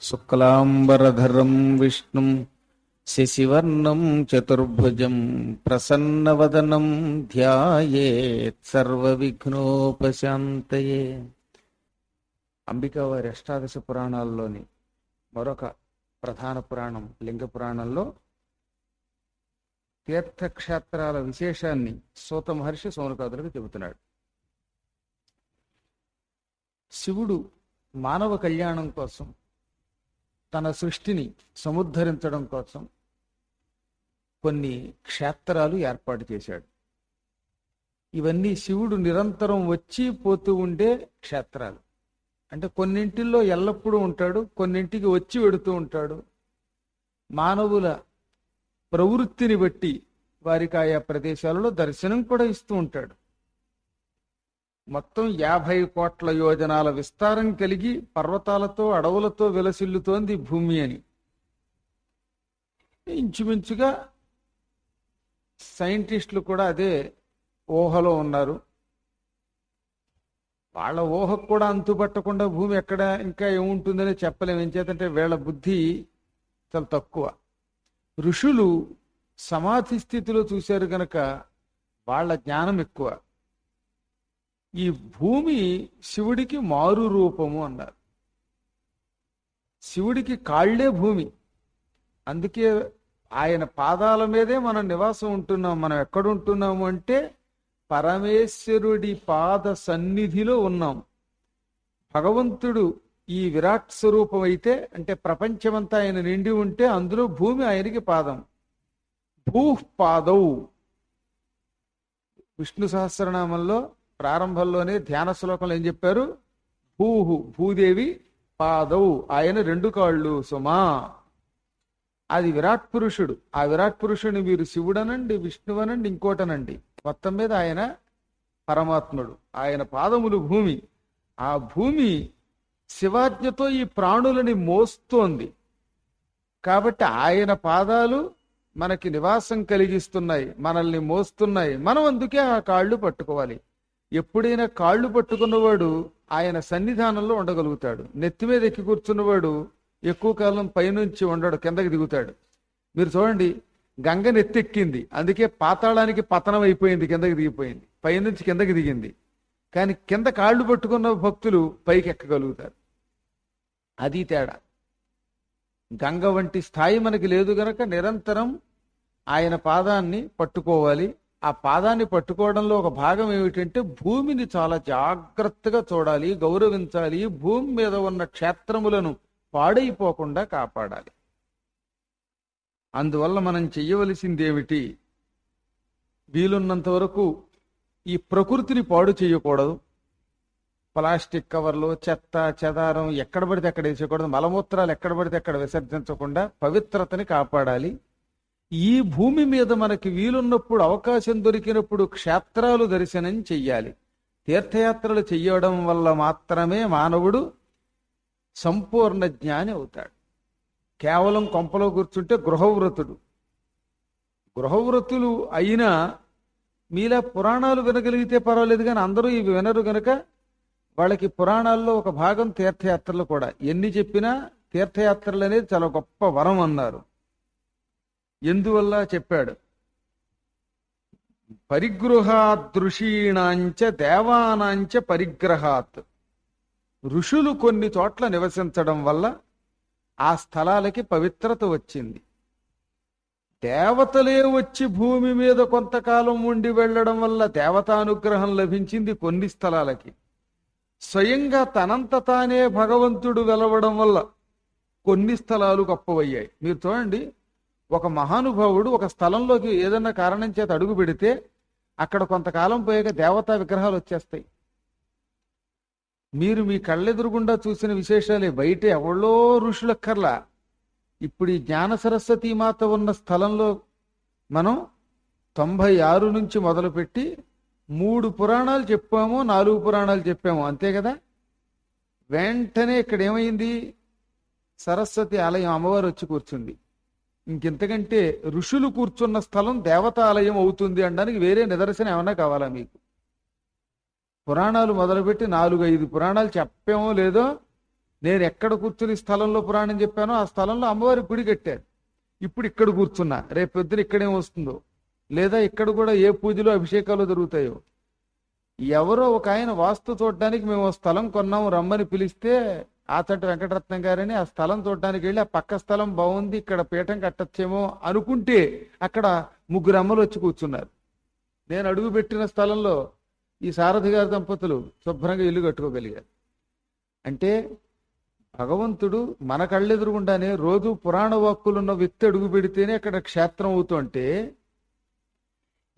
శుక్లాంబరధరం విష్ణుం శశివర్ణం చతుర్భుజం ప్రసన్నవదనం ధ్యాయేత్ సర్వవిఘ్నోపశాంతయే. అంబికావారి అష్టాదశ పురాణాల్లోని మరొక ప్రధాన పురాణం లింగ పురాణంలో తీర్థక్షేత్రాల విశేషాన్ని సూత మహర్షి సౌనకాదులకు చెబుతున్నాడు. శివుడు మానవ కళ్యాణం కోసం, తన సృష్టిని సముద్ధరించడం కోసం కొన్ని క్షేత్రాలు ఏర్పాటు చేశాడు. ఇవన్నీ శివుడు నిరంతరం వచ్చి పోతూ ఉండే క్షేత్రాలు. అంటే కొన్నింటిల్లో ఎల్లప్పుడూ ఉంటాడు, కొన్నింటికి వచ్చి వెడుతూ ఉంటాడు. మానవుల ప్రవృత్తిని బట్టి వారికి ఆయా ప్రదేశాలలో దర్శనం కూడా ఇస్తూ ఉంటాడు. మొత్తం 50 కోట్ల యోజనాల విస్తారం కలిగి పర్వతాలతో అడవులతో విలసిల్లుతోంది భూమి అని ఇంచుమించుగా సైంటిస్టులు కూడా అదే ఊహలో ఉన్నారు. వాళ్ళ ఊహకు కూడా అంతుపట్టకుండా భూమి ఎక్కడ ఇంకా ఏముంటుందని చెప్పలేము. ఏం చేతంటే వీళ్ళ బుద్ధి చాలా తక్కువ. ఋషులు సమాధి స్థితిలో చూశారు కనుక వాళ్ళ జ్ఞానం ఎక్కువ. ఈ భూమి శివుడికి మారు రూపము అన్నారు. శివుడికి కాళ్లే భూమి. అందుకే ఆయన పాదాల మీదే మనం నివాసం ఉంటున్నాం. మనం ఎక్కడుంటున్నాము అంటే పరమేశ్వరుడి పాద సన్నిధిలో ఉన్నాం. భగవంతుడు ఈ విరాట్ స్వరూపం అయితే, అంటే ప్రపంచమంతా ఆయన నిండి ఉంటే అందులో భూమి ఆయనకి పాదం. భూపాదౌ విష్ణు సహస్రనామంలో ప్రారంభంలోనే ధ్యాన శ్లోకంలో ఏం చెప్పారు? భూదేవి పాదౌ, ఆయన 2 కాళ్ళు సుమా. అది విరాట్ పురుషుడు. ఆ విరాట్ పురుషుడిని మీరు శివుడనండి, విష్ణువనండి, ఇంకోటనండి, మొత్తం మీద ఆయన పరమాత్ముడు. ఆయన పాదములు భూమి. ఆ భూమి శివాజ్ఞతో ఈ ప్రాణులని మోస్తోంది. కాబట్టి ఆయన పాదాలు మనకి నివాసం కలిగిస్తున్నాయి, మనల్ని మోస్తున్నాయి. మనం అందుకే ఆ కాళ్ళు పట్టుకోవాలి. ఎప్పుడైనా కాళ్ళు పట్టుకున్నవాడు ఆయన సన్నిధానంలో ఉండగలుగుతాడు. నెత్తి మీద ఎక్కి కూర్చున్నవాడు ఎక్కువ కాలం పైనుంచి ఉండడు, కిందకి దిగుతాడు. మీరు చూడండి, గంగ నెత్తెక్కింది, అందుకే పాతాళానికి పతనం అయిపోయింది, కిందకి దిగిపోయింది. పైనుంచి కిందకి దిగింది. కానీ కింద కాళ్ళు పట్టుకున్న భక్తులు పైకి ఎక్కగలుగుతారు. అది తేడా. గంగ వంటి స్థాయి మనకి లేదు గనక నిరంతరం ఆయన పాదాన్ని పట్టుకోవాలి. ఆ పాదాన్ని పట్టుకోవడంలో ఒక భాగం ఏమిటంటే భూమిని చాలా జాగ్రత్తగా చూడాలి, గౌరవించాలి. భూమి మీద ఉన్న క్షేత్రములను పాడైపోకుండా కాపాడాలి. అందువల్ల మనం చెయ్యవలసింది ఏమిటి? వీలున్నంత వరకు ఈ ప్రకృతిని పాడు చేయకూడదు. ప్లాస్టిక్ కవర్లు, చెత్త చెదారం ఎక్కడ పడితే అక్కడ వేసేయకూడదు. మలమూత్రాలు ఎక్కడ పడితే అక్కడ విసర్జించకుండా పవిత్రతని కాపాడాలి. ఈ భూమి మీద మనకి వీలున్నప్పుడు, అవకాశం దొరికినప్పుడు క్షేత్రాలు దర్శనం చెయ్యాలి. తీర్థయాత్రలు చెయ్యడం వల్ల మాత్రమే మానవుడు సంపూర్ణ జ్ఞాని అవుతాడు. కేవలం కొంపలో కూర్చుంటే గృహవ్రతుడు. గృహవ్రతులు అయినా మీలా పురాణాలు వినగలిగితే పర్వాలేదు, కానీ అందరూ ఇవి వినరు గనక వాళ్ళకి పురాణాల్లో ఒక భాగం తీర్థయాత్రలు కూడా. ఎన్ని చెప్పినా తీర్థయాత్రలు అనేది చాలా గొప్ప వరం అన్నారు. ఎందువల్ల చెప్పాడు? పరిగృహాదృషీణాంచ దేవానాంచ పరిగ్రహాత్. ఋషులు కొన్ని చోట్ల నివసించడం వల్ల ఆ స్థలాలకి పవిత్రత వచ్చింది. దేవతలే వచ్చి భూమి మీద కొంతకాలం ఉండి వెళ్ళడం వల్ల దేవతానుగ్రహం లభించింది కొన్ని స్థలాలకి. స్వయంగా తనంత తానే భగవంతుడు వెలవడం వల్ల కొన్ని స్థలాలు గొప్పవయ్యాయి. మీరు చూడండి, ఒక మహానుభావుడు ఒక స్థలంలోకి ఏదన్నా కారణం చేత అడుగు పెడితే అక్కడ కొంతకాలం పోయాక దేవతా విగ్రహాలు వచ్చేస్తాయి. మీరు మీ కళ్ళెదురుగుండా చూసిన విశేషాలే. బయట ఎవళ్ళో ఋషులక్కర్లా. ఇప్పుడు ఈ జ్ఞాన సరస్వతీ మాత ఉన్న స్థలంలో మనం 96 నుంచి మొదలుపెట్టి 3 పురాణాలు చెప్పాము, 4 పురాణాలు చెప్పాము, అంతే కదా. వెంటనే ఇక్కడ ఏమైంది? సరస్వతి ఆలయం, అమ్మవారు వచ్చి కూర్చుంది. ఇంకెంతకంటే ఋషులు కూర్చున్న స్థలం దేవతాలయం అవుతుంది అనడానికి వేరే నిదర్శనం ఏమన్నా కావాలా మీకు? పురాణాలు మొదలుపెట్టి 4-5 పురాణాలు చెప్పామో లేదో నేను ఎక్కడ కూర్చుని స్థలంలో పురాణం చెప్పానో ఆ స్థలంలో అమ్మవారి గుడి కట్టారు. ఇప్పుడు ఇక్కడ కూర్చున్నా, రేపు పొద్దున ఇక్కడేం వస్తుందో, లేదా ఇక్కడ కూడా ఏ పూజలు అభిషేకాలు జరుగుతాయో. ఎవరో ఒక ఆయన వాస్తు చూడడానికి మేము స్థలం కొన్నాము రమ్మని పిలిస్తే ఆచంట వెంకటరత్నం గారని ఆ స్థలం చూడడానికి వెళ్ళి ఆ పక్క స్థలం బాగుంది ఇక్కడ పీఠం కట్టచ్చేమో అనుకుంటే అక్కడ 3 అమ్మలు వచ్చి కూర్చున్నారు. నేను అడుగు పెట్టిన స్థలంలో ఈ సారథి గారి దంపతులు శుభ్రంగా ఇల్లు కట్టుకోగలిగారు. అంటే భగవంతుడు మన కళ్ళెదురుగుండానే రోజు పురాణ వాక్కులున్న వ్యక్తి అడుగు పెడితేనే అక్కడ క్షేత్రం అవుతుంటే,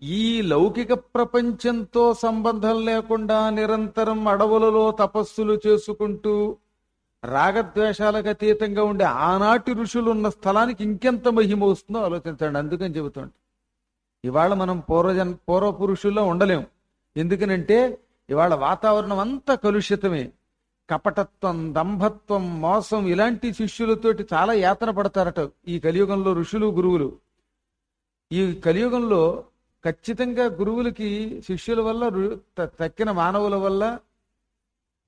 ఈ లౌకిక ప్రపంచంతో సంబంధం లేకుండా నిరంతరం అడవులలో తపస్సులు చేసుకుంటూ రాగద్వేషాలకు అతీతంగా ఉండే ఆనాటి ఋషులు ఉన్న స్థలానికి ఇంకెంత మహిమ వస్తుందో ఆలోచించండి. అందుకని చెబుతుంట ఇవాళ మనం పూర్వ పురుషుల్లో ఉండలేం. ఎందుకనంటే ఇవాళ వాతావరణం అంతా కలుషితమే. కపటత్వం, దంభత్వం, మోసం ఇలాంటి శిష్యులతోటి చాలా యాతన పడతారట ఈ కలియుగంలో ఋషులు గురువులు. ఈ కలియుగంలో ఖచ్చితంగా గురువులకి శిష్యుల వల్ల తక్కిన మానవుల వల్ల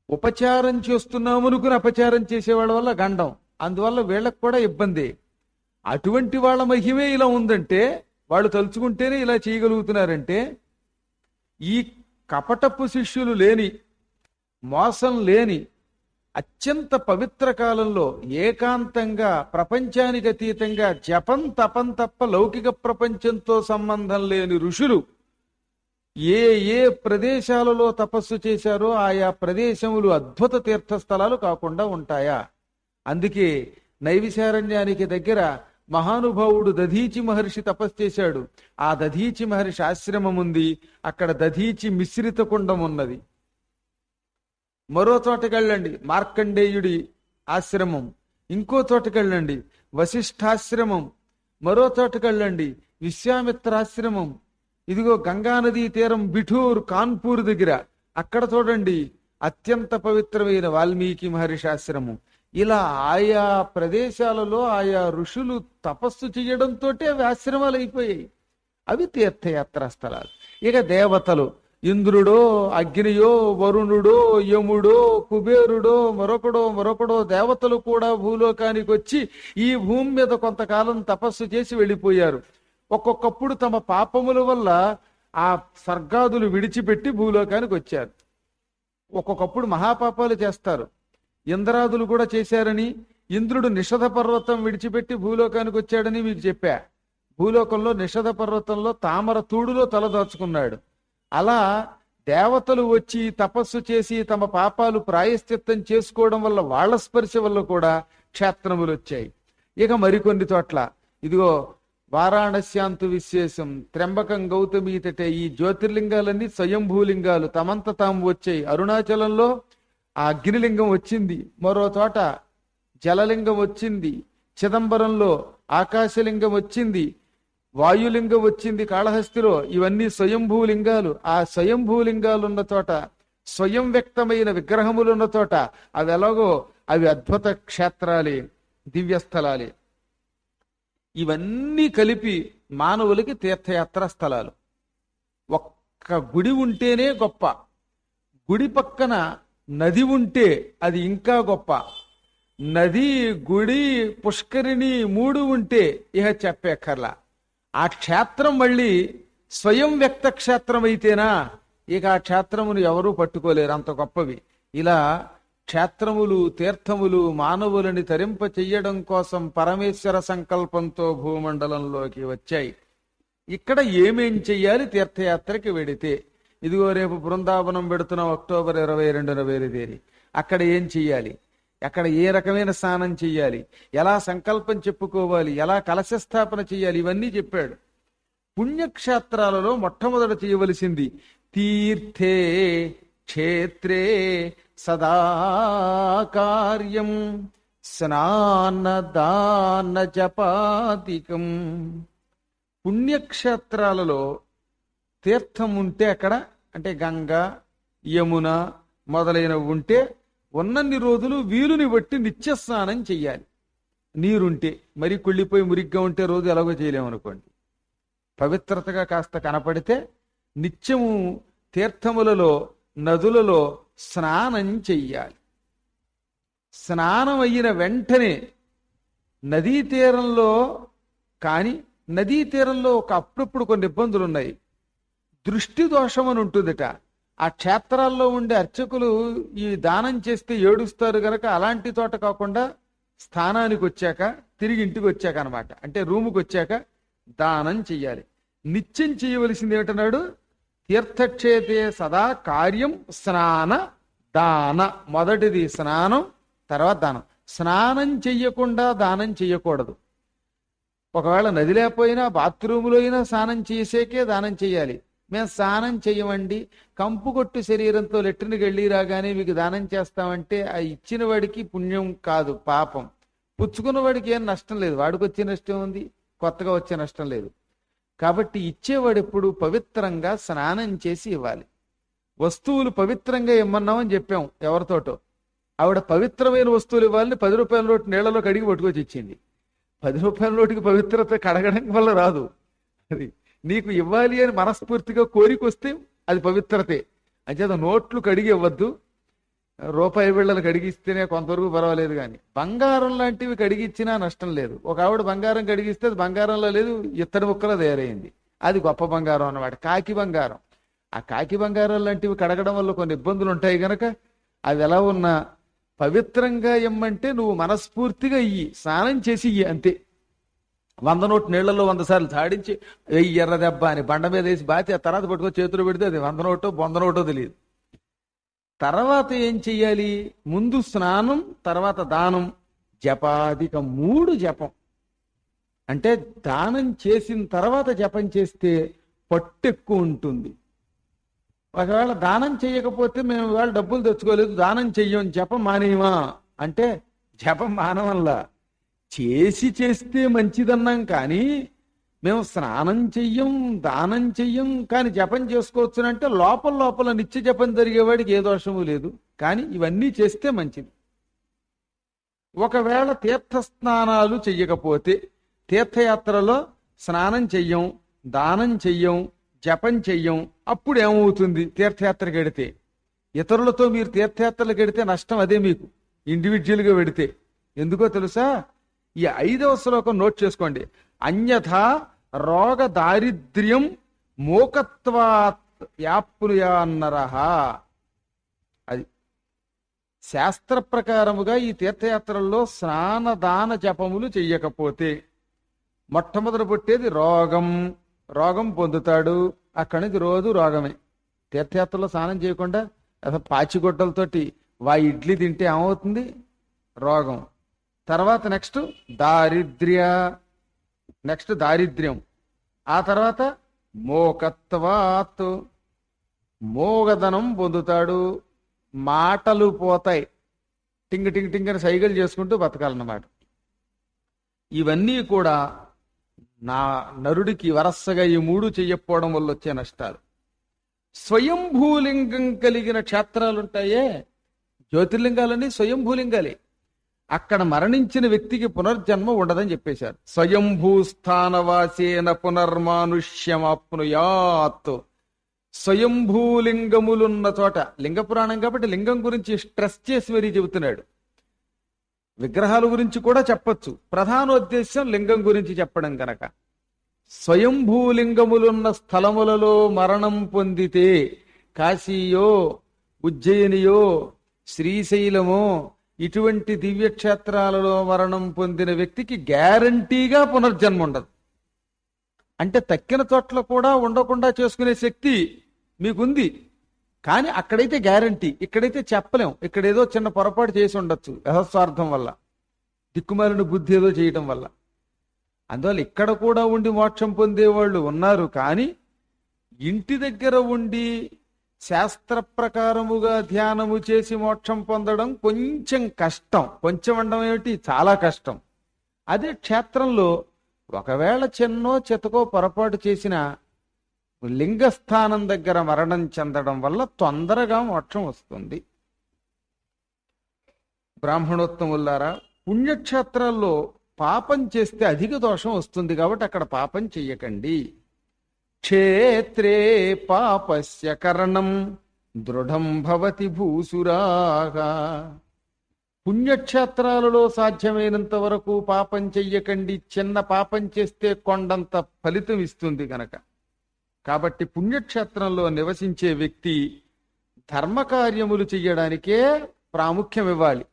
ఉపచారం చేస్తున్నాము అనుకుని అపచారం చేసేవాళ్ళ వల్ల గండం, అందువల్ల వీళ్ళకి కూడా ఇబ్బంది. అటువంటి వాళ్ళ మహిమే ఇలా ఉందంటే, వాళ్ళు తలుచుకుంటేనే ఇలా చేయగలుగుతున్నారంటే, ఈ కపటపు శిష్యులు లేని, మోసం లేని అత్యంత పవిత్ర కాలంలో ఏకాంతంగా ప్రపంచానికి అతీతంగా జపం తపం తప్ప లౌకిక ప్రపంచంతో సంబంధం లేని ఋషులు ఏ ఏ ప్రదేశాలలో తపస్సు చేశారో ఆయా ప్రదేశములు అద్భుత తీర్థస్థలాలు కాకుండా ఉంటాయా? అందుకే నైవిశారణ్యానికి దగ్గర మహానుభావుడు దధీచి మహర్షి తపస్సు చేశాడు. ఆ దధీచి మహర్షి ఆశ్రమం ఉంది. అక్కడ దధీచి మిశ్రిత కుండం ఉన్నది. మరో చోటకెళ్ళండి, మార్కండేయుడి ఆశ్రమం. ఇంకో చోటకెళ్ళండి, వశిష్ఠాశ్రమం. మరో చోటకెళ్ళండి, విశ్వామిత్రాశ్రమం. ఇదిగో గంగానదీ తీరం బిఠూర్ కాన్పూర్ దగ్గర అక్కడ చూడండి అత్యంత పవిత్రమైన వాల్మీకి మహర్షి ఆశ్రమం. ఇలా ఆయా ప్రదేశాలలో ఆయా ఋషులు తపస్సు చేయడంతో అవి ఆశ్రమాలు అయిపోయాయి. అవి తీర్థయాత్రా స్థలాలు. ఇక దేవతలు, ఇంద్రుడో, అగ్నియో, వరుణుడో, యముడో, కుబేరుడో, మరొకడో దేవతలు కూడా భూలోకానికి వచ్చి ఈ భూమి మీద కొంతకాలం తపస్సు చేసి వెళ్ళిపోయారు. ఒక్కొక్కప్పుడు తమ పాపముల వల్ల ఆ స్వర్గాదులు విడిచిపెట్టి భూలోకానికి వచ్చారు. ఒక్కొక్కప్పుడు మహాపాపాలు చేస్తారు. ఇంద్రాదులు కూడా చేశారని, ఇంద్రుడు నిషధ పర్వతం విడిచిపెట్టి భూలోకానికి వచ్చాడని మీకు చెప్పా. భూలోకంలో నిషధ పర్వతంలో తామర తూడులో తలదాచుకున్నాడు. అలా దేవతలు వచ్చి తపస్సు చేసి తమ పాపాలు ప్రాయశ్చిత్తం చేసుకోవడం వల్ల వాళ్ళ స్పర్శ వల్ల కూడా క్షేత్రములు వచ్చాయి. ఇక మరికొన్ని చోట్ల ఇదిగో వారాణస్యాంతు విశేషం, త్ర్యంబకం, గౌతమి తటే ఈ జ్యోతిర్లింగాలన్నీ స్వయంభూలింగాలు తమంత తాము వచ్చాయి. అరుణాచలంలో ఆ అగ్నిలింగం వచ్చింది, మరో చోట జలలింగం వచ్చింది, చిదంబరంలో ఆకాశలింగం వచ్చింది, వాయులింగం వచ్చింది కాళహస్తిలో. ఇవన్నీ స్వయంభూలింగాలు. ఆ స్వయంభూలింగాలు ఉన్న చోట, స్వయం వ్యక్తమైన విగ్రహములు ఉన్న చోట అవి ఎలాగో అవి అద్భుత క్షేత్రాలే, దివ్యస్థలాలే. ఇవన్నీ కలిపి మానవులకి తీర్థయాత్రా స్థలాలు. ఒక్క గుడి ఉంటేనే గొప్ప, గుడి పక్కన నది ఉంటే అది ఇంకా గొప్ప. నది, గుడి, పుష్కరిణి 3 ఉంటే ఇహ చెప్పేక్కర్లా. ఆ క్షేత్రం మళ్ళీ స్వయం వ్యక్త క్షేత్రం అయితేనా ఇక ఆ క్షేత్రమును ఎవరూ పట్టుకోలేరు, అంత గొప్పవి. ఇలా క్షేత్రములు, తీర్థములు మానవులని తరింప చెయ్యడం కోసం పరమేశ్వర సంకల్పంతో భూమండలంలోకి వచ్చాయి. ఇక్కడ ఏమేం చెయ్యాలి తీర్థయాత్రకి వెడితే? ఇదిగో రేపు బృందావనం పెడుతున్నాం అక్టోబర్ 22న బయలుదేరి. అక్కడ ఏం చెయ్యాలి, అక్కడ ఏ రకమైన స్నానం చెయ్యాలి, ఎలా సంకల్పం చెప్పుకోవాలి, ఎలా కలశ స్థాపన చెయ్యాలి, ఇవన్నీ చెప్పాడు. పుణ్యక్షేత్రాలలో మొట్టమొదట చేయవలసింది తీర్థే క్షేత్రే సదా కార్యం స్నాన దాన జపాదికం. పుణ్యక్షేత్రాలలో తీర్థం ఉంటే అక్కడ, అంటే గంగా, యమున మొదలైనవి ఉంటే ఉన్నన్ని రోజులు వీలుని బట్టి నిత్య స్నానం చెయ్యాలి. నీరుంటే, మరి కుళ్ళిపోయి మురిగ్గా ఉంటే రోజు ఎలాగో చేయలేమనుకోండి. పవిత్రతగా కాస్త కనపడితే నిత్యము తీర్థములలో, నదులలో స్నానం చెయ్యాలి. స్నానం అయిన వెంటనే నదీ తీరంలో కానీ నదీ తీరంలో ఒక అప్పుడప్పుడు కొన్ని ఇబ్బందులు ఉన్నాయి. దృష్టి దోషం అని ఉంటుందట. ఆ క్షేత్రాల్లో ఉండే అర్చకులు ఈ దానం చేస్తే ఏడుస్తారు గనక అలాంటి చోట కాకుండా స్థానానికి వచ్చాక తిరిగి ఇంటికి వచ్చాక అనమాట, అంటే రూముకి వచ్చాక దానం చెయ్యాలి. నిత్యం చేయవలసింది ఏమిటన్నాడు? తీర్థక్షేత్రే సదా కార్యం స్నాన దాన. మొదటిది స్నానం, తర్వాత దానం. స్నానం చెయ్యకుండా దానం చెయ్యకూడదు. ఒకవేళ నది లేకపోయినా బాత్రూములో అయినా స్నానం చేసేకే దానం చెయ్యాలి. మేము స్నానం చెయ్యమండి, కంపు కొట్టు శరీరంతో లెట్రిన్కి వెళ్ళి రాగానే మీకు దానం చేస్తామంటే ఆ ఇచ్చిన వాడికి పుణ్యం కాదు, పాపం. పుచ్చుకున్న వాడికి ఏం నష్టం లేదు, వాడికి వచ్చే నష్టం ఉంది, కొత్తగా వచ్చే నష్టం లేదు. కాబట్టి ఇచ్చేవాడు ఎప్పుడు పవిత్రంగా స్నానం చేసి ఇవ్వాలి. వస్తువులు పవిత్రంగా ఇమ్మన్నామని చెప్పాం ఎవరితోటో. ఆవిడ పవిత్రమైన వస్తువులు ఇవ్వాలని 10 రూపాయల నోటు నీళ్లలో కడిగి పట్టుకొచ్చి ఇచ్చింది. 10 రూపాయల నోటికి పవిత్రత కడగడం వల్ల రాదు. అది నీకు ఇవ్వాలి అని మనస్ఫూర్తిగా కోరికొస్తే అది పవిత్రతే. అంచేత నోట్లు కడిగి ఇవ్వద్దు, రూపాయి బిళ్ళలు కడిగిస్తేనే కొంతవరకు పర్వాలేదు. కానీ బంగారం లాంటివి కడిగిచ్చినా నష్టం లేదు. ఒక ఆవిడ బంగారం కడిగిస్తే అది బంగారంలో లేదు, ఇత్తడి ముక్కలో తయారైంది. అది గొప్ప బంగారం అన్నమాట, కాకి బంగారం. ఆ కాకి బంగారం లాంటివి కడగడం వల్ల కొన్ని ఇబ్బందులు ఉంటాయి గనక అవి ఎలా ఉన్నా పవిత్రంగా ఇమ్మంటే నువ్వు మనస్ఫూర్తిగా ఇయ్యి, స్నానం చేసి ఇయ్యి అంతే. 100 నోటు నీళ్లలో 100 సార్లు తాడించి వెయ్యి ఎర్ర దెబ్బ అని బండ మీద వేసి బాతి ఆ తర్వాత పట్టుకొని చేతులు పెడితే అది 100 నోటో 100 నోటో తెలియదు. తర్వాత ఏం చెయ్యాలి? ముందు స్నానం, తర్వాత దానం, జపాదిక 3 జపం. అంటే దానం చేసిన తర్వాత జపం చేస్తే పట్టెక్కువ ఉంటుంది. ఒకవేళ దానం చేయకపోతే మేము ఇవాళ డబ్బులు తెచ్చుకోలేదు, దానం చెయ్యం, జపం మానేయమా అంటే జపం మానవల్లా. చేస్తే మంచిదన్నాం కానీ మేము స్నానం చెయ్యం, దానం చెయ్యం, కానీ జపం చేసుకోవచ్చునంటే లోపల లోపల నిత్య జపం జరిగేవాడికి ఏ దోషము లేదు. కానీ ఇవన్నీ చేస్తే మంచిది. ఒకవేళ తీర్థస్నానాలు చెయ్యకపోతే, తీర్థయాత్రలో స్నానం చెయ్యం, దానం చెయ్యం, జపం చెయ్యం, అప్పుడు ఏమవుతుంది? తీర్థయాత్రకు వెడితే, ఇతరులతో మీరు తీర్థయాత్రలకు వెడితే నష్టం అదే మీకు, ఇండివిజువల్గా వెడితే. ఎందుకో తెలుసా? ఈ 5వ శ్లోకం నోట్ చేసుకోండి. అన్యథా రోగ దారిద్ర్యం మోకత్వాత్ వ్యాప్నుయాన్నరః. అది శాస్త్ర ప్రకారముగా ఈ తీర్థయాత్రల్లో స్నాన దాన జపములు చెయ్యకపోతే మొట్టమొదటి పుట్టేది రోగం పొందుతాడు. అక్కడి నుంచి రోజు రోగమే. తీర్థయాత్రలో స్నానం చేయకుండా అసలు పాచిగొడ్డలతోటి ఇడ్లీ తింటే ఏమవుతుంది? రోగం. తర్వాత నెక్స్ట్ దారిద్ర్యం. ఆ తర్వాత మోకత్వాత్, మోగధనం పొందుతాడు. మాటలు పోతాయి, టింగ్ టింగ్ టింగ్ అని సైగలు చేసుకుంటూ బతకాలన్నమాట. ఇవన్నీ కూడా నరుడికి వరసగా ఈ 3 చెయ్యకపోవడం వల్ల వచ్చే నష్టాలు. స్వయంభూలింగం కలిగిన క్షేత్రాలుంటాయే, జ్యోతిర్లింగాలన్నీ స్వయంభూలింగాలే. అక్కడ మరణించిన వ్యక్తికి పునర్జన్మ ఉండదని చెప్పేశారు. స్వయంభూస్థానవాసేన పునర్మానుష్యమాప్నుయాత్. స్వయంభూలింగములున్న చోట, లింగ పురాణం కాబట్టి లింగం గురించి స్ట్రెస్ చేసి మరీ చెబుతున్నాడు. విగ్రహాల గురించి కూడా చెప్పొచ్చు, ప్రధానోద్దేశం లింగం గురించి చెప్పడం కనుక. స్వయంభూలింగములున్న స్థలములలో మరణం పొందితే, కాశీయో ఉజ్జయినియో శ్రీశైలమో ఇటువంటి దివ్యక్షేత్రాలలో మరణం పొందిన వ్యక్తికి గ్యారంటీగా పునర్జన్మ ఉండదు. అంటే తక్కిన చోట్ల కూడా ఉండకుండా చేసుకునే శక్తి మీకుంది, కానీ అక్కడైతే గ్యారంటీ, ఇక్కడైతే చెప్పలేం. ఇక్కడ ఏదో చిన్న పొరపాటు చేసి ఉండొచ్చు, యహస్వార్థం వల్ల, దిక్కుమాలిన బుద్ధి ఏదో చేయటం వల్ల. అందువల్ల ఇక్కడ కూడా ఉండి మోక్షం పొందేవాళ్ళు ఉన్నారు. కానీ ఇంటి దగ్గర ఉండి శాస్త్ర ప్రకారముగా ధ్యానము చేసి మోక్షం పొందడం కొంచెం కష్టం. కొంచెం అనడం ఏమిటి, చాలా కష్టం. అదే క్షేత్రంలో ఒకవేళ చిన్నో చితకో పొరపాటు చేసిన లింగస్థానం దగ్గర మరణం చెందడం వల్ల తొందరగా మోక్షం వస్తుంది. బ్రాహ్మణోత్తములారా, పుణ్యక్షేత్రాల్లో పాపం చేస్తే అధిక దోషం వస్తుంది కాబట్టి అక్కడ పాపం చెయ్యకండి. క్షేత్రే పాపస్య కరణం దృఢం భవతి భూసురాగా. పుణ్యక్షేత్రాలలో సాధ్యమైనంత వరకు పాపం చెయ్యకండి, చిన్న పాపం చేస్తే కొండంత ఫలితం ఇస్తుంది గనక. కాబట్టి పుణ్యక్షేత్రంలో నివసించే వ్యక్తి ధర్మకార్యములు చెయ్యడానికే ప్రాముఖ్యం ఇవ్వాలి.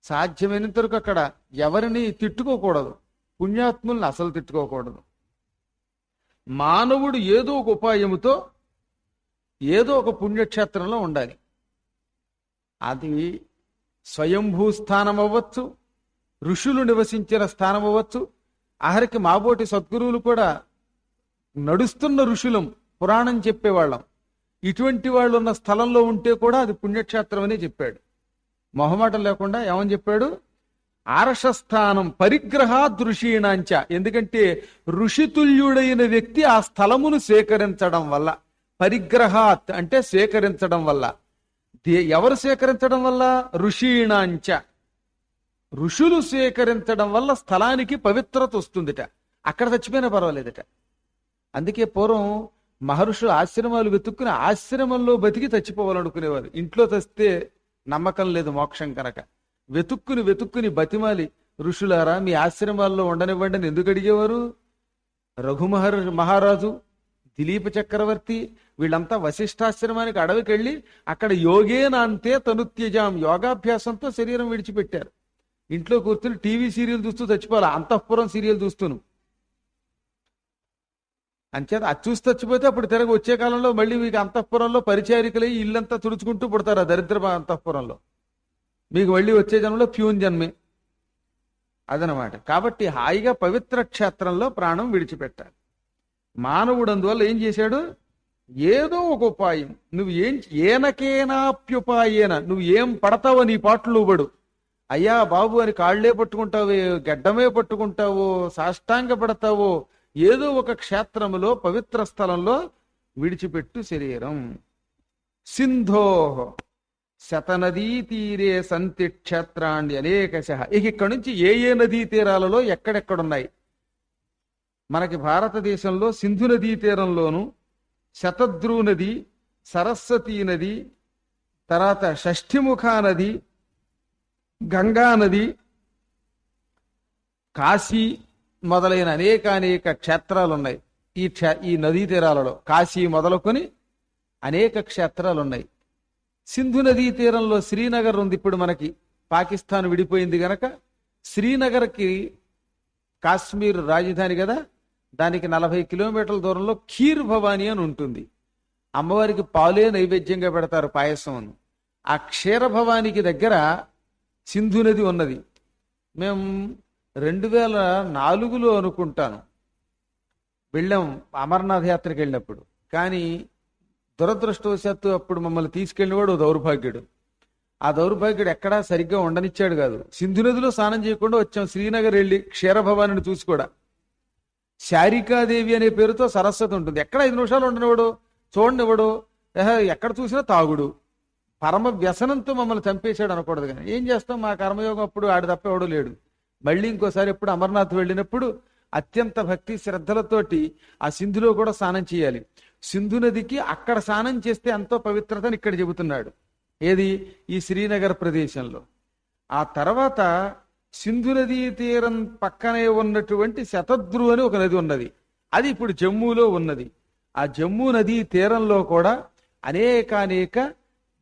సాధ్యమైనంత వరకు అక్కడ ఎవరిని తిట్టుకోకూడదు, పుణ్యాత్ముల్ని అసలు తిట్టుకోకూడదు. మానవుడు ఏదో ఒక ఉపాయముతో ఏదో ఒక పుణ్యక్షేత్రంలో ఉండాలి. అది స్వయంభూ స్థానం అవ్వచ్చు, ఋషులు నివసించిన స్థానం అవ్వచ్చు. ఆఖరికి మాబోటి సద్గురువులు కూడా నడుస్తున్న ఋషులం, పురాణం చెప్పేవాళ్ళం, ఇటువంటి వాళ్ళు ఉన్న స్థలంలో ఉంటే కూడా అది పుణ్యక్షేత్రం అని చెప్పాడు. మొహమాటం లేకుండా ఏమని చెప్పాడు? ఆర్షస్థానం పరిగ్రహాదృషీణాంచ. ఎందుకంటే ఋషితుల్యుడైన వ్యక్తి ఆ స్థలమును స్వీకరించడం వల్ల, పరిగ్రహాత్ అంటే స్వీకరించడం వల్ల. ఎవరు స్వీకరించడం వల్ల? ఋషీణాంచ, ఋషులు స్వీకరించడం వల్ల స్థలానికి పవిత్రత వస్తుందిట. అక్కడ చచ్చిపోయినా పర్వాలేదట. అందుకే పూర్వం మహర్షులు ఆశ్రమాలు వెతుక్కుని ఆశ్రమంలో బతికి చచ్చిపోవాలనుకునేవారు. ఇంట్లో చస్తే నమ్మకం లేదు మోక్షం కనుక. వెతుక్కుని వెతుక్కుని బతిమాలి, ఋషులారా మీ ఆశ్రమాల్లో ఉండనివ్వండి అని ఎందుకు అడిగేవారు? మహారాజు, దిలీప చక్రవర్తి వీళ్ళంతా వశిష్ఠాశ్రమానికి అడవికి వెళ్ళి అక్కడ యోగేనాంతే తనుత్యజాం, యోగాభ్యాసంతో శరీరం విడిచిపెట్టారు. ఇంట్లో కూర్చుని టీవీ సీరియల్ చూస్తూ చచ్చిపోవాలి, అంతఃపురం సీరియల్ చూస్తూను. అంచేత అది చూసి చచ్చిపోతే అప్పుడు తిరగ వచ్చే కాలంలో మళ్ళీ మీకు అంతఃపురంలో పరిచారికలై ఇల్లంతా తుడుచుకుంటూ పుడతారు ఆ దరిద్ర అంతఃపురంలో. మీకు మళ్ళీ వచ్చే జన్మలో ప్యూన్ జన్మే అదనమాట. కాబట్టి హాయిగా పవిత్ర క్షేత్రంలో ప్రాణం విడిచిపెట్టాలి. మానవుడు అందువల్ల ఏం చేశాడు? ఏదో ఒక ఉపాయం, నువ్వు ఏనకేనాప్యుపాయేన, నువ్వు ఏం పడతావో నీ పాటలు పడు. అయ్యా బాబు అని కాళ్లే పట్టుకుంటావో, గడ్డమే పట్టుకుంటావో, సాష్టాంగ పడతావో, ఏదో ఒక క్షేత్రములో పవిత్ర స్థలంలో విడిచిపెట్టు శరీరం. సింధో శతనదీ తీరే సంతి క్షేత్రాండి అనేకశ. ఇక్కడి నుంచి ఏ ఏ నదీ తీరాలలో ఎక్కడెక్కడున్నాయి? మనకి భారతదేశంలో సింధు నదీ తీరంలోను, శతద్రు నది, సరస్వతీ నది, తర్వాత షష్ఠిముఖా నది, గంగా నది, కాశీ మొదలైన అనేక క్షేత్రాలు ఉన్నాయి. ఈ నదీ తీరాలలో కాశీ మొదలుకొని అనేక క్షేత్రాలు ఉన్నాయి. సింధు నదీ తీరంలో శ్రీనగర్ ఉంది. ఇప్పుడు మనకి పాకిస్తాన్ విడిపోయింది గనక శ్రీనగర్కి కాశ్మీర్ రాజధాని కదా, దానికి 40 కిలోమీటర్ల దూరంలో ఖీర్ భవానీ అని ఉంటుంది. అమ్మవారికి పాలే నైవేద్యంగా పెడతారు, పాయసం. ఆ క్షీర భవానికి దగ్గర సింధు నది ఉన్నది. మేము 2004లో అనుకుంటాను వెళ్ళాం అమర్నాథ్ యాత్రకి వెళ్ళినప్పుడు. కానీ దురదృష్టవశాత్తు అప్పుడు మమ్మల్ని తీసుకెళ్ళినవాడు దౌర్భాగ్యుడు. ఆ దౌర్భాగ్యుడు ఎక్కడా సరిగ్గా ఉండనిచ్చాడు కాదు. సింధు నదిలో స్నానం చేయకుండా వచ్చాం. శ్రీనగర్ వెళ్ళి క్షీరభవానిని చూసి కూడా. శారికాదేవి అనే పేరుతో సరస్వతి ఉంటుంది. ఎక్కడ 5 నిమిషాలు ఉండనివాడు, చూడనివ్వడు, ఎక్కడ చూసినా తాగుడు. పరమ వ్యసనంతో మమ్మల్ని చంపేశాడు అనకూడదు. కానీ ఏం చేస్తాం, మా కర్మయోగం అప్పుడు ఆడు తప్ప ఎవడూ లేడు. మళ్ళీ ఇంకోసారి ఎప్పుడు అమర్నాథ్ వెళ్ళినప్పుడు అత్యంత భక్తి శ్రద్ధలతోటి ఆ సింధులో కూడా స్నానం చేయాలి. సింధు నదికి అక్కడ స్నానం చేస్తే ఎంతో పవిత్రతని ఇక్కడ చెబుతున్నాడు. ఏది? ఈ శ్రీనగర్ ప్రదేశంలో. ఆ తర్వాత సింధు నదీ తీరం పక్కనే ఉన్నటువంటి శతద్రు అని ఒక నది ఉన్నది. అది ఇప్పుడు జమ్మూలో ఉన్నది. ఆ జమ్మూ నదీ తీరంలో కూడా అనేక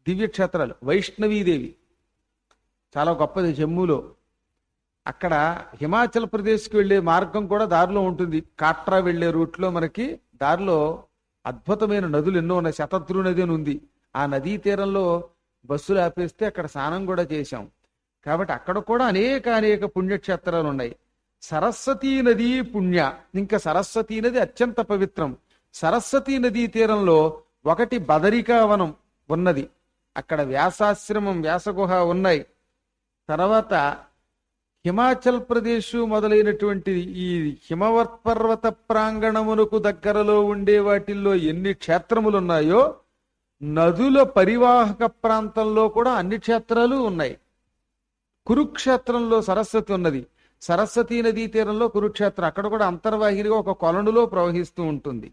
దివ్యక్షేత్రాలు. వైష్ణవీదేవి చాలా గొప్పది జమ్మూలో. అక్కడ హిమాచల్ ప్రదేశ్కి వెళ్లే మార్గం కూడా దారిలో ఉంటుంది. కాట్రా వెళ్లే రూట్లో మనకి దారిలో అద్భుతమైన నదులు ఎన్నో ఉన్నాయి. శతద్రు నది అని ఉంది. ఆ నదీ తీరంలో బస్సులు ఆపేస్తే అక్కడ స్నానం కూడా చేశాం. కాబట్టి అక్కడ కూడా అనేక పుణ్యక్షేత్రాలు ఉన్నాయి. సరస్వతీ నది పుణ్య, ఇంకా సరస్వతీ నది అత్యంత పవిత్రం. సరస్వతీ నదీ తీరంలో ఒకటి బదరికావనం ఉన్నది. అక్కడ వ్యాసాశ్రమం, వ్యాసగుహ ఉన్నాయి. తర్వాత హిమాచల్ ప్రదేశ్ మొదలైనటువంటి ఈ హిమవత్పర్వత ప్రాంగణమునకు దగ్గరలో ఉండే వాటిల్లో ఎన్ని క్షేత్రములున్నాయో నదుల పరివాహక ప్రాంతంలో కూడా అన్ని క్షేత్రాలు ఉన్నాయి. కురుక్షేత్రంలో సరస్వతి ఉన్నది. సరస్వతీ నదీ తీరంలో కురుక్షేత్రం, అక్కడ కూడా అంతర్వాహినిగా ఒక కొలనులో ప్రవహిస్తూ ఉంటుంది.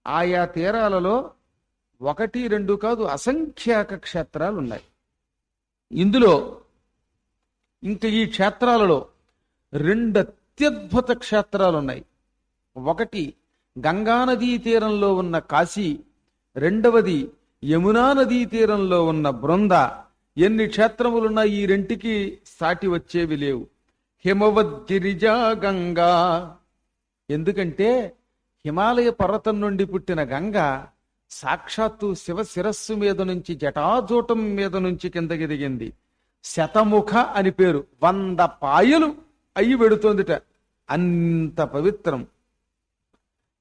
ఆయా తీరాలలో 1, 2 కాదు అసంఖ్యాక క్షేత్రాలు ఉన్నాయి. ఇందులో ఇంకా ఈ క్షేత్రాలలో రెండు అత్యద్భుత క్షేత్రాలు ఉన్నాయి. ఒకటి గంగానదీ తీరంలో ఉన్న కాశీ, రెండవది యమునా నదీ తీరంలో ఉన్న బృంద. ఎన్ని క్షేత్రములున్నా ఈ రెంటికి సాటి వచ్చేవి లేవు. హిమవద్గిరిజా గంగా, ఎందుకంటే హిమాలయ పర్వతం నుండి పుట్టిన గంగ సాక్షాత్తు శివ శిరస్సు మీద నుంచి జటాజూటం మీద నుంచి కిందకి దిగింది. శతముఖ అని పేరు, 100 పాయలు అయ్యి వెడుతోందిట, అంత పవిత్రం.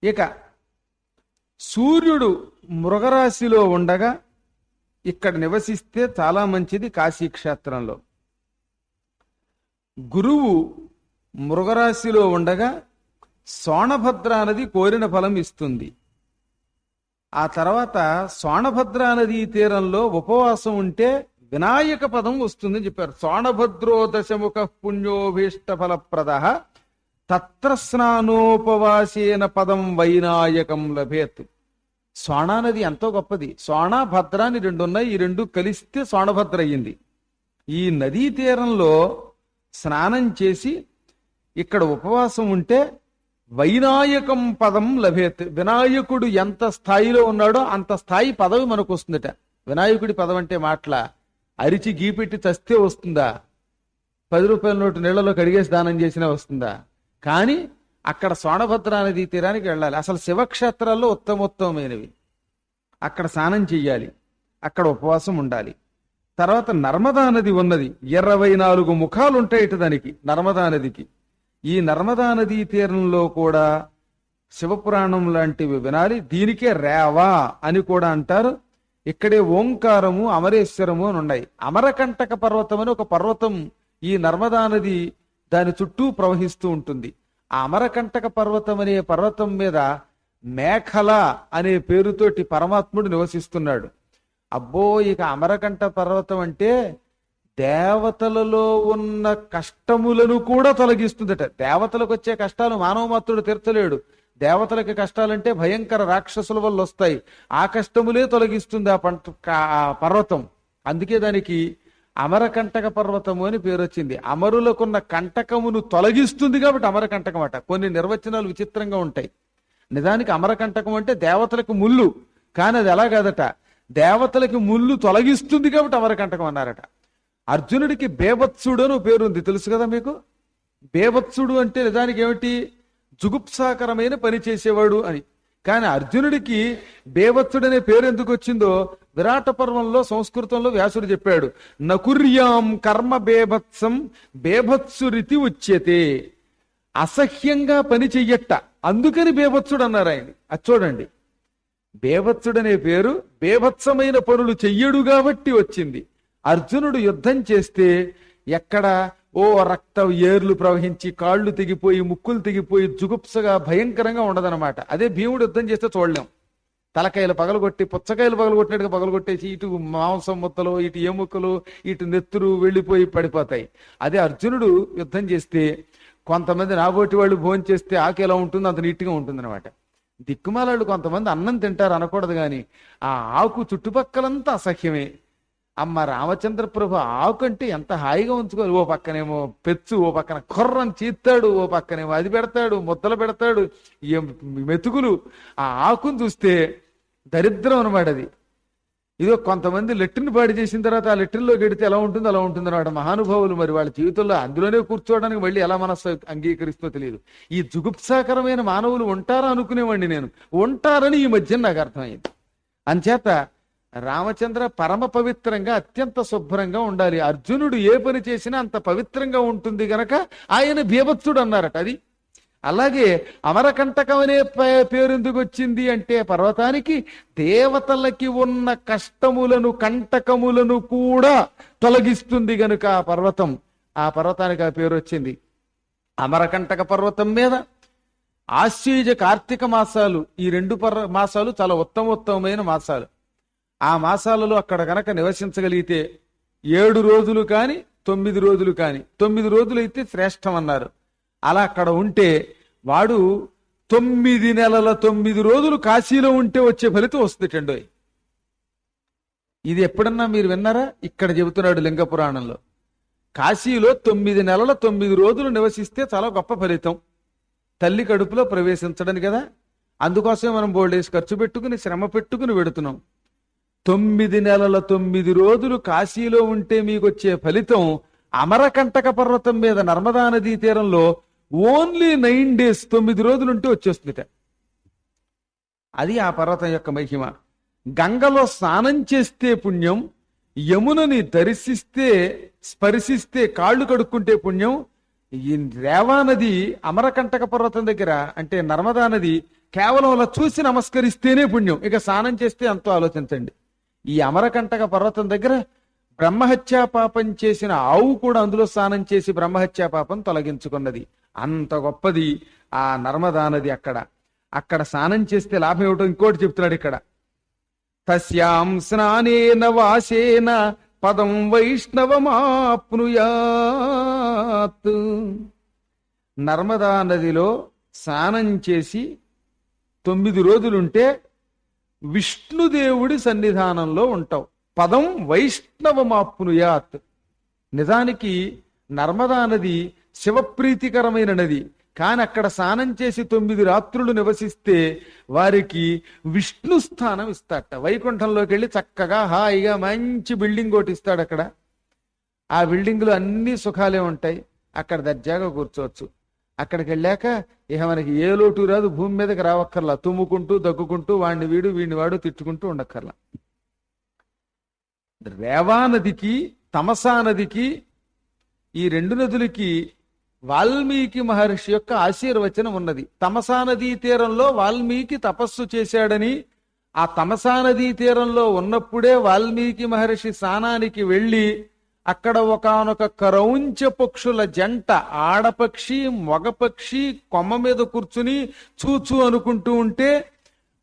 ఇక సూర్యుడు మృగరాశిలో ఉండగా ఇక్కడ నివసిస్తే చాలా మంచిది. కాశీ క్షేత్రంలో గురువు మృగరాశిలో ఉండగా సోణభద్రా నది కోరిన ఫలం ఇస్తుంది. ఆ తర్వాత సోణభద్రా నదీ తీరంలో ఉపవాసం ఉంటే వినాయక పదం వస్తుందని చెప్పారు. సోణభద్రో దశముఖ పుణ్యోభీష్ట ఫలప్రద తత్ర స్నానోపవాసేన పదం వైనాయకం లభేత్. సోణా నది ఎంతో గొప్పది. సోణ భద్ర అని 2 ఉన్నాయి. ఈ 2 కలిస్తే సోణభద్ర అయ్యింది. ఈ నదీ తీరంలో స్నానం చేసి ఇక్కడ ఉపవాసం ఉంటే వైనాయకం పదం లభేత్. వినాయకుడు ఎంత స్థాయిలో ఉన్నాడో అంత స్థాయి పదవి మనకు వస్తుందట. వినాయకుడి పదం అంటే మాటల అరిచి గీపెట్టి చస్తే వస్తుందా? 10 రూపాయల నోటు నీళ్లలో కడిగేసి దానం చేసినా వస్తుందా? కానీ అక్కడ సోణభద్రా నదీ తీరానికి వెళ్ళాలి. అసలు శివక్షేత్రాల్లో ఉత్తమోత్తమైనవి. అక్కడ స్నానం చెయ్యాలి, అక్కడ ఉపవాసం ఉండాలి. తర్వాత నర్మదా నది ఉన్నది. 24 ముఖాలు ఉంటాయి దానికి, నర్మదా నదికి. ఈ నర్మదా నదీ తీరంలో కూడా శివపురాణం లాంటివి వినాలి. దీనికే రేవా అని కూడా అంటారు. ఇక్కడే ఓంకారము, అమరేశ్వరము అని ఉన్నాయి. అమరకంటక పర్వతం అని ఒక పర్వతం ఈ నర్మదా నది దాని చుట్టూ ప్రవహిస్తూ ఉంటుంది. ఆ అమరకంటక పర్వతం అనే పర్వతం మీద మేఖల అనే పేరుతోటి పరమాత్ముడు నివసిస్తున్నాడు. అబ్బో, ఇక అమరకంట పర్వతం అంటే దేవతలలో ఉన్న కష్టములను కూడా తొలగిస్తుందట. దేవతలకు వచ్చే కష్టాలు మానవ మాత్రుడు తీర్చలేడు. దేవతలకి కష్టాలంటే భయంకర రాక్షసుల వల్ల వస్తాయి. ఆ కష్టములే తొలగిస్తుంది ఆ పర్వతం. అందుకే దానికి అమరకంటక పర్వతము అని పేరు వచ్చింది. అమరులకున్న కంటకమును తొలగిస్తుంది కాబట్టి అమరకంటకం అట. కొన్ని నిర్వచనాలు విచిత్రంగా ఉంటాయి. నిజానికి అమరకంటకం అంటే దేవతలకు ముళ్ళు, కానీ అది ఎలా కాదట. దేవతలకి ముళ్ళు తొలగిస్తుంది కాబట్టి అమరకంటకం అన్నారట. అర్జునుడికి బేభత్సుడు అని పేరు ఉంది, తెలుసు కదా మీకు. బేభత్సుడు అంటే నిజానికి ఏమిటి? జుగుప్సాకరమైన పని చేసేవాడు అని. కానీ అర్జునుడికి బేభత్సుడు అనే పేరు ఎందుకు వచ్చిందో విరాట పర్వంలో సంస్కృతంలో వ్యాసుడు చెప్పాడు. నకుర్యాం కర్మ బేభత్సం బేభత్సురితి ఉచ్యతే. అసహ్యంగా పని చెయ్యట్ట, అందుకని బేభత్సుడు అన్నారు ఆయన. అది చూడండి, బేభత్సుడనే పేరు బేభత్సమైన పనులు చెయ్యడు కాబట్టి వచ్చింది. అర్జునుడు యుద్ధం చేస్తే ఎక్కడ ఓ రక్త ఏర్లు ప్రవహించి కాళ్ళు తెగిపోయి ముక్కులు తెగిపోయి జుగుప్సగా భయంకరంగా ఉండదన్నమాట. అదే భీముడు యుద్ధం చేస్తే చూడలేం. తలకాయలు పగలగొట్టి పుచ్చకాయలు పగలగొట్టినట్టుగా పగలగొట్టేసి ఇటు మాంసం ముద్దలు, ఇటు ఎముకలు, ఇటు నెత్తురు వెళ్ళిపోయి పడిపోతాయి. అదే అర్జునుడు యుద్ధం చేస్తే కొంతమంది నాబోటి వాళ్ళు భోజనం చేస్తే ఆకు ఎలా ఉంటుందో అంత నీట్గా ఉంటుంది అనమాట. దిక్కుమాలాళ్ళు కొంతమంది అన్నం తింటారు అనకూడదు, కానీ ఆ ఆకు చుట్టుపక్కలంతా అసహ్యమే. అమ్మ రామచంద్ర ప్రభు ఆకు అంటే ఎంత హాయిగా ఉంచుకోవాలి. ఓ పక్కనేమో పెచ్చు, ఓ పక్కన కొర్రని చీత్తాడు, ఓ పక్కనేమో అది పెడతాడు, ముద్దలు పెడతాడు, మెతుకులు. ఆ ఆకును చూస్తే దరిద్రం అనమాట అది. ఇదో కొంతమంది లెట్రిన్ పాడి చేసిన తర్వాత ఆ లెట్రిన్లో గడితే ఎలా ఉంటుందో అలా ఉంటుంది అనమాట. మహానుభావులు మరి వాళ్ళ జీవితంలో అందులోనే కూర్చోవడానికి మళ్ళీ ఎలా మనస్సు అంగీకరిస్తుందో తెలియదు. ఈ జుగుప్సాకరమైన మానవులు ఉంటారా అనుకునేవాడిని నేను. ఉంటారని ఈ మధ్య నాకు అర్థమైంది. అంచేత రామచంద్ర పరమ పవిత్రంగా అత్యంత శుభ్రంగా ఉండాలి. అర్జునుడు ఏ పని చేసినా అంత పవిత్రంగా ఉంటుంది గనక ఆయన బీభత్సుడు అన్నారట. అది అలాగే అమరకంటకం అనే పేరు ఎందుకు వచ్చింది అంటే పర్వతానికి దేవతలకి ఉన్న కష్టములను కంటకములను కూడా తొలగిస్తుంది గనుక ఆ పర్వతానికి ఆ పేరు వచ్చింది. అమరకంటక పర్వతం మీద ఆశ్వీజ కార్తీక మాసాలు, ఈ 2 మాసాలు చాలా ఉత్తమోత్తమైన మాసాలు. ఆ మాసాలలో అక్కడ గనక నివసించగలిగితే 7 రోజులు కాని 9 రోజులు కాని, 9 రోజులు అయితే శ్రేష్టం అన్నారు. అలా అక్కడ ఉంటే వాడు 9 నెలల 9 రోజులు కాశీలో ఉంటే వచ్చే ఫలితం వస్తుందండి. ఇది ఎప్పుడన్నా మీరు విన్నారా? ఇక్కడ చెబుతున్నాడు లింగ పురాణంలో. కాశీలో 9 నెలల 9 రోజులు నివసిస్తే చాలా గొప్ప ఫలితం. తల్లి కడుపులో ప్రవేశించడం కదా. అందుకోసమే మనం బోల్డేసి ఖర్చు పెట్టుకుని శ్రమ పెట్టుకుని వెడుతున్నాం. 9 నెలల 9 రోజులు కాశీలో ఉంటే మీకు వచ్చే ఫలితం అమరకంటక పర్వతం మీద నర్మదా నదీ తీరంలో ఓన్లీ 9 days 9 రోజులు ఉంటే వచ్చేస్తుందిట. అది ఆ పర్వతం యొక్క మహిమ. గంగలో స్నానం చేస్తే పుణ్యం, యమునని దర్శిస్తే స్పర్శిస్తే కాళ్ళు కడుక్కుంటే పుణ్యం. ఈ రేవా నది అమరకంటక పర్వతం దగ్గర అంటే నర్మదా నది కేవలం అలా చూసి నమస్కరిస్తేనే పుణ్యం. ఇక స్నానం చేస్తే ఎంతో ఆలోచించండి. ఈ అమరకంటక పర్వతం దగ్గర బ్రహ్మహత్యా పాపం చేసిన ఆవు కూడా అందులో స్నానం చేసి బ్రహ్మహత్యా పాపం తొలగించుకున్నది. అంత గొప్పది ఆ నర్మదా నది. అక్కడ స్నానం చేస్తే లాభం ఏమిటో ఇంకోటి చెప్తున్నాడు ఇక్కడ. తస్యాం స్నానేన వాసేన పదం వైష్ణవమాప్నుయాత్. నర్మదా నదిలో స్నానం చేసి 9 రోజులుంటే విష్ణుదేవుడి సన్నిధానంలో ఉంటావు. పదం వైష్ణవమాప్నుయాత్. నిజానికి నర్మదా నది శివప్రీతికరమైన నది. కానీ అక్కడ స్నానం చేసి 9 రాత్రులు నివసిస్తే వారికి విష్ణు స్థానం ఇస్తాడట. వైకుంఠంలోకి వెళ్ళి చక్కగా హాయిగా మంచి బిల్డింగ్ ఒకటి ఇస్తాడు. అక్కడ ఆ బిల్డింగ్లో అన్ని సుఖాలే ఉంటాయి. అక్కడ దర్జాగా కూర్చోవచ్చు. అక్కడికి వెళ్ళాక ఇక మనకి ఏ లోటు రాదు. భూమి మీదకి రావక్కర్లా. తుమ్ముకుంటూ దగ్గుకుంటూ వాడిని వీడు వీడిని వాడు తిట్టుకుంటూ ఉండక్కర్లా. రేవా నదికి తమసా నదికి ఈ 2 నదులకి వాల్మీకి మహర్షి యొక్క ఆశీర్వచనం ఉన్నది. తమసా నదీ తీరంలో వాల్మీకి తపస్సు చేశాడని, ఆ తమసా నదీ తీరంలో ఉన్నప్పుడే వాల్మీకి మహర్షి స్నానానికి వెళ్ళి అక్కడ ఒకానొక క్రౌంచ పక్షుల జంట, ఆడపక్షి మగపక్షి కొమ్మ మీద కూర్చుని చూచూ అనుకుంటూ ఉంటే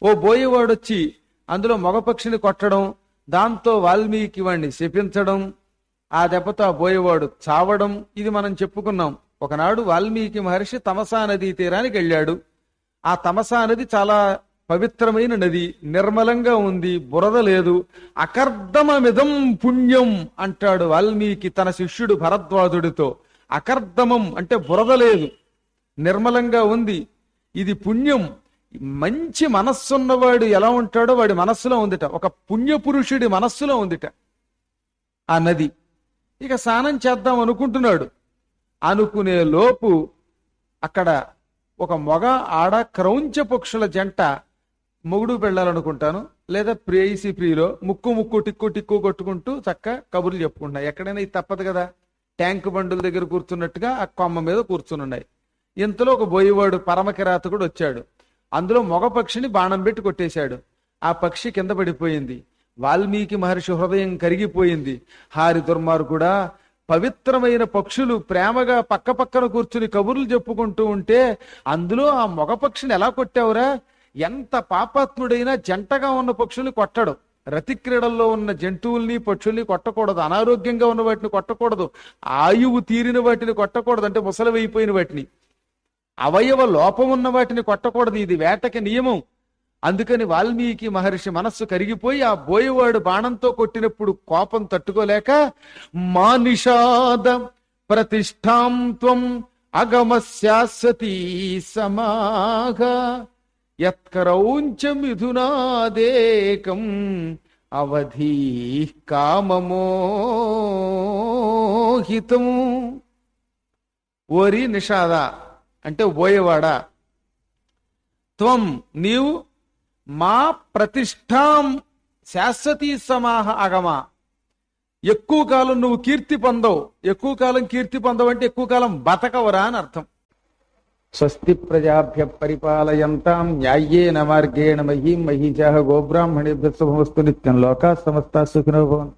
ఓ బోయేవాడొచ్చి అందులో మగపక్షిని కొట్టడం, దాంతో వాల్మీకి వాణ్ణి శపించడం, ఆ దెబ్బతో ఆ బోయేవాడు చావడం. ఇది మనం చెప్పుకున్నాం. ఒకనాడు వాల్మీకి మహర్షి తమసా నదీ తీరానికి వెళ్ళాడు. ఆ తమసా నది చాలా పవిత్రమైన నది, నిర్మలంగా ఉంది, బురద లేదు. అకర్దమమిదం పుణ్యం అంటాడు వాల్మీకి తన శిష్యుడు భరద్వాజుడితో. అకర్దమం అంటే బురద లేదు, నిర్మలంగా ఉంది, ఇది పుణ్యం. మంచి మనస్సున్నవాడు ఎలా ఉంటాడో వాడి మనస్సులో ఉందిట. ఒక పుణ్యపురుషుడి మనస్సులో ఉందిట ఆ నది. ఇక స్నానం చేద్దాం అనుకుంటున్నాడు. అనుకునే లోపు అక్కడ ఒక మగ ఆడ క్రౌంచ పక్షుల జంట, మొగుడు పెళ్ళాలనుకుంటాను లేదా ప్రేయసి ప్రియులో ముక్కు టిక్కు కొట్టుకుంటూ చక్క కబుర్లు చెప్పుకుంటున్నాయి. ఎక్కడైనా ఇది తప్పదు కదా. ట్యాంక్ బండుల దగ్గర కూర్చున్నట్టుగా ఆ కొమ్మ మీద కూర్చునున్నాయి. ఇంతలో ఒక బోయేవాడు పరమకిరాతకుడు వచ్చాడు. అందులో మగ పక్షిని బాణం పెట్టి కొట్టేశాడు. ఆ పక్షి కింద పడిపోయింది. వాల్మీకి మహర్షి హృదయం కరిగిపోయింది. హారి దుర్మార్గుడా, పవిత్రమైన పక్షులు ప్రేమగా పక్క పక్కన కూర్చుని కబుర్లు చెప్పుకుంటూ ఉంటే అందులో ఆ మగ పక్షిని ఎలా కొట్టావురా? ఎంత పాపాత్ముడైనా జంటగా ఉన్న పక్షుల్ని కొట్టడు. రతి క్రీడల్లో ఉన్న జంతువుల్ని పక్షుల్ని కొట్టకూడదు. అనారోగ్యంగా ఉన్న వాటిని కొట్టకూడదు. ఆయువు తీరిన వాటిని కొట్టకూడదు, అంటే ముసలివైపోయిన వాటిని. అవయవ లోపం ఉన్న వాటిని కొట్టకూడదు. ఇది వేటకి నియమం. అందుకని వాల్మీకి మహర్షి మనస్సు కరిగిపోయి ఆ బోయేవాడు బాణంతో కొట్టినప్పుడు కోపం తట్టుకోలేక మా నిషాద ప్రతిష్టాం త్వం అగమస్యాసతీ సమాఘ యత్కరౌంచ మిథునాదేకం అవధీ కామమోహితం. ఓరి నిషాద అంటే బోయేవాడా, త్వం నీవు మా ప్రతిష్టాం శాశ్వతీ సమాహ అగమ, ఎక్కువ కాలం నువ్వు కీర్తి పొందవు. ఎక్కువ కాలం కీర్తి పొందవు అంటే ఎక్కువ కాలం బతకవరా అని అర్థం. స్వస్తి ప్రజాభ్య పరిపాలయంతాం న్యాయేన మార్గేణ మహీం మహీజాః గోబ్రాహ్మణేభ్యః శుభమస్తు నిత్యం. లోకాః సమస్తాః సుఖినో భవంతు.